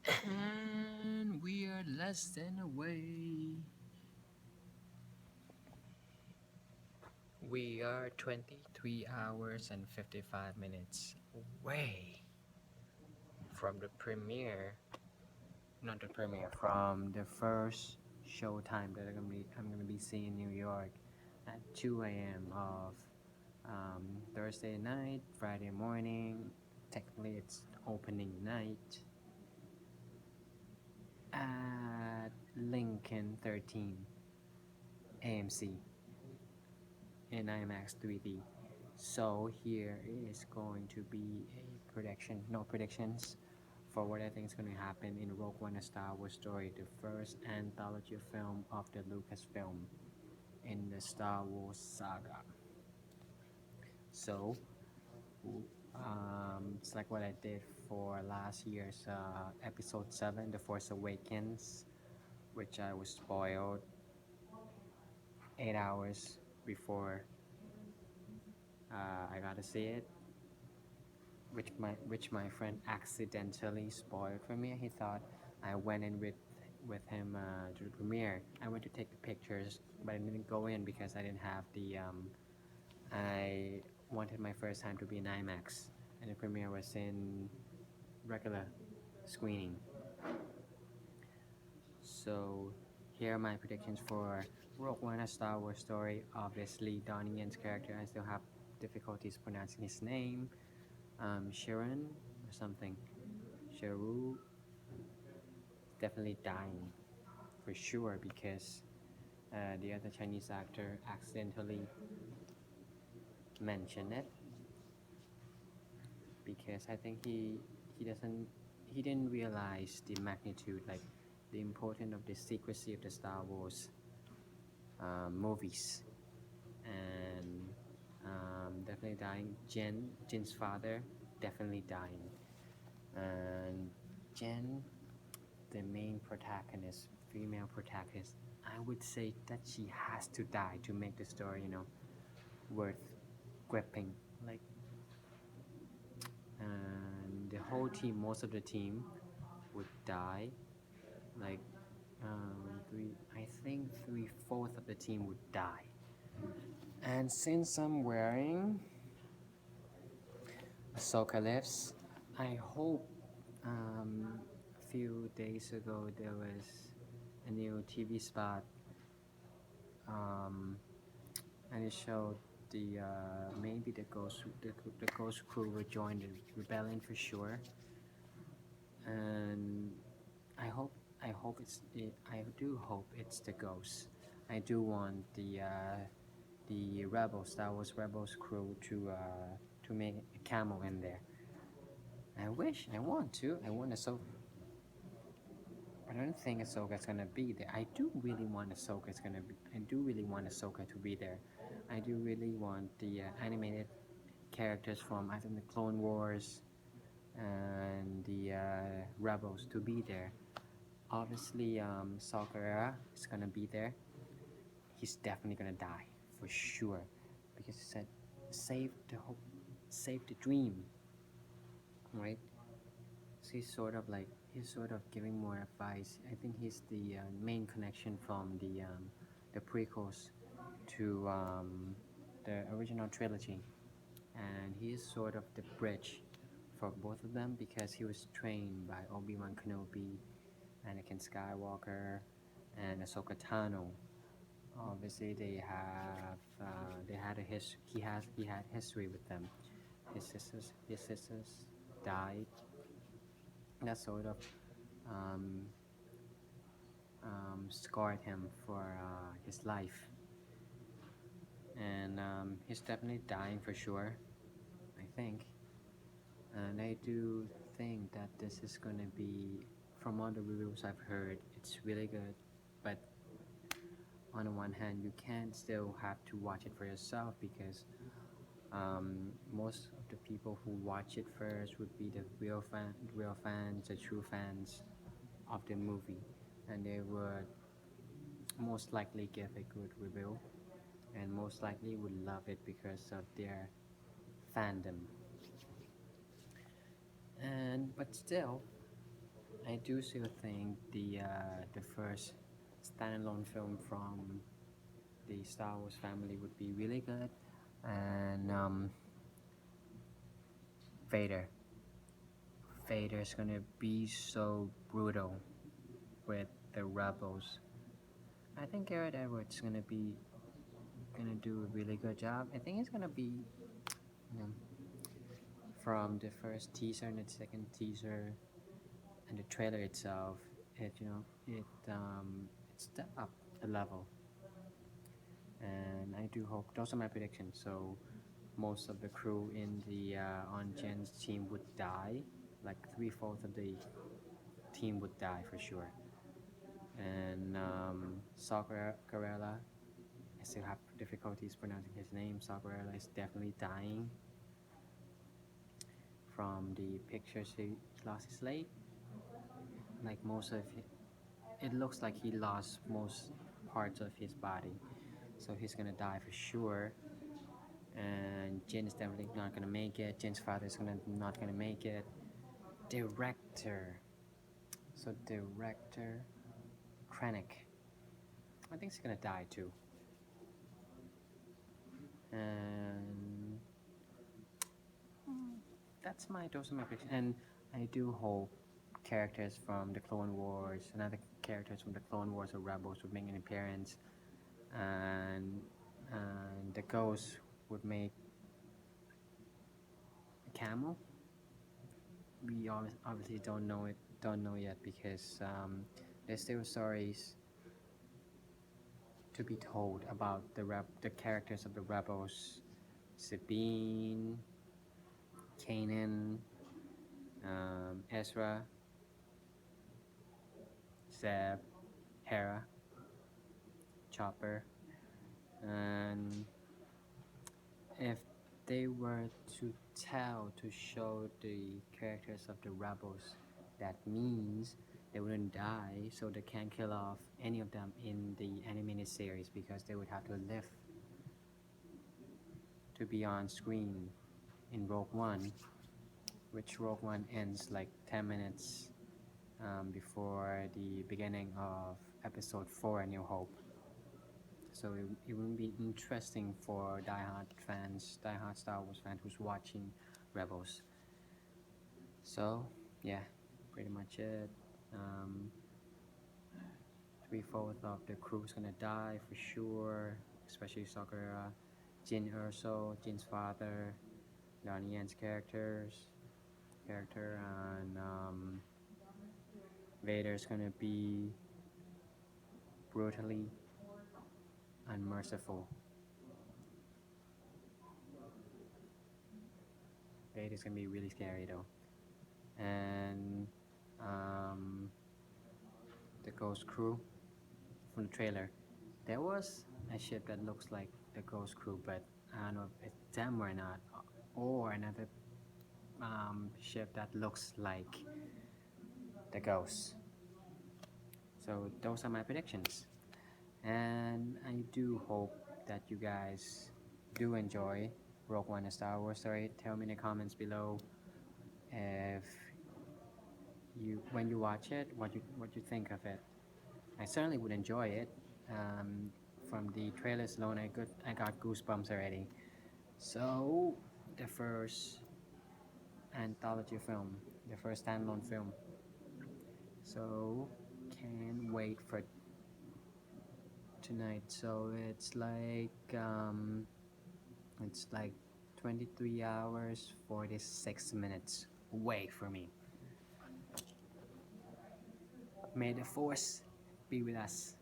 And we are less than away. We are 23 hours and 55 minutes away from the premiere. Not the premiere, from the first showtime that I'm gonna be seeing in New York at 2 a.m. of Thursday night, Friday morning. Technically, it's opening night at Lincoln 13 AMC in IMAX 3D. So here is going to be a prediction, no predictions, for what I think is going to happen in Rogue One: A Star Wars Story, the first anthology film of the Lucasfilm in the Star Wars saga. So it's like what I did for last year's episode 7, The Force Awakens, which I was spoiled 8 hours before I got to see it, which my friend accidentally spoiled for me. He thought I went in with him to the premiere. I went to take the pictures, but I didn't go in because I didn't have the. I wanted my first time to be in IMAX, and the premiere was in regular screening. So here are my predictions for Rogue One: A Star Wars Story. Obviously, Donnie Yen's character, I still have difficulties pronouncing his name. Sharon or something. Sharu definitely dying for sure because the other Chinese actor accidentally mentioned it because I think he didn't realize the magnitude, like the importance of the secrecy of the Star Wars movies, and definitely dying. Jin's father definitely dying, and Jen, the main protagonist, female protagonist, I would say that she has to die to make the story, worth gripping. Like, and the whole team, most of the team, would die. Like, I think 3/4 of the team would die. And since I'm wearing Ahsoka Lives, I hope. A few days ago, there was a new TV spot, um, and it showed maybe the Ghost crew would join the rebellion for sure, and I hope I do hope it's the Ghost. I do want the Rebels, Star Wars Rebels crew to make a camel in there. I want to. I want Ahsoka. I don't think Ahsoka's gonna be there. I do really want Ahsoka's gonna be. I do really want Ahsoka to be there. I do really want the animated characters from I think the Clone Wars and the Rebels to be there. Obviously, Saw Gerrera is gonna be there. He's definitely gonna die for sure, because he said, "Save the hope, save the dream," right? So he's sort of giving more advice. I think he's the main connection from the prequels to the original trilogy, and he is sort of the bridge for both of them because he was trained by Obi-Wan Kenobi, Anakin Skywalker, and Ahsoka Tano. Obviously, they had a he had history with them. His sisters died. That sort of um, scarred him for his life, and he's definitely dying for sure, I think. And I do think that this is gonna be, from all the reviews I've heard, it's really good. But on the one hand, you can still have to watch it for yourself because most of the people who watch it first would be the real fans, the true fans of the movie, and they would most likely give a good review and most likely would love it because of their fandom. And but still, I do still think the first standalone film from the Star Wars family would be really good, and Vader. Vader's gonna be so brutal with the rebels. I think Garrett Edwards gonna do a really good job. I think it's gonna be, you know, from the first teaser and the second teaser and the trailer itself. It step up the level, and I do hope those are my predictions. So most of the crew in the on Jen's team would die, like 3/4 of the team would die for sure. And Saw Gerrera, I still have difficulties pronouncing his name. Saw Gerrera is definitely dying from the pictures he lost his leg. Like most of it looks like he lost most parts of his body, so he's gonna die for sure. And Jin is definitely not gonna make it. Jin's father is not gonna make it. Director, so director Krennic, I think he's gonna die too. And those are my predictions. And I do hope characters from the Clone Wars and other characters from the Clone Wars or Rebels would make an appearance, and the Ghost would make a camel. We obviously don't know yet because there's still stories to be told about the characters of the Rebels, Sabine, Kanan, Ezra, Zeb, Hera, Chopper, and if they were to show the characters of the rebels, that means they wouldn't die, so they can't kill off any of them in the animated series because they would have to live to be on screen in Rogue One, which Rogue One ends like 10 minutes before the beginning of Episode 4, A New Hope. So it will be interesting for diehard Star Wars fans who's watching Rebels. So yeah, pretty much it. 3/4 of the crew is gonna die for sure, especially Saw Gerrera, Jyn Erso, Jin's father, Donnie Yen's character, and Vader's gonna be brutally unmerciful. Vader's gonna be really scary though. And the Ghost Crew from the trailer. There was a ship that looks like the Ghost Crew, but I don't know if it's them or not, or another ship that looks like the Ghost. So those are my predictions, and I do hope that you guys do enjoy Rogue One: A Star Wars Story. Tell me in the comments below if when you watch it, what you think of it. I certainly would enjoy it. From the trailers alone, I got goosebumps already. So the first anthology film, the first standalone film. So can't wait for tonight. So it's like 23 hours 46 minutes away for me. May the force be with us.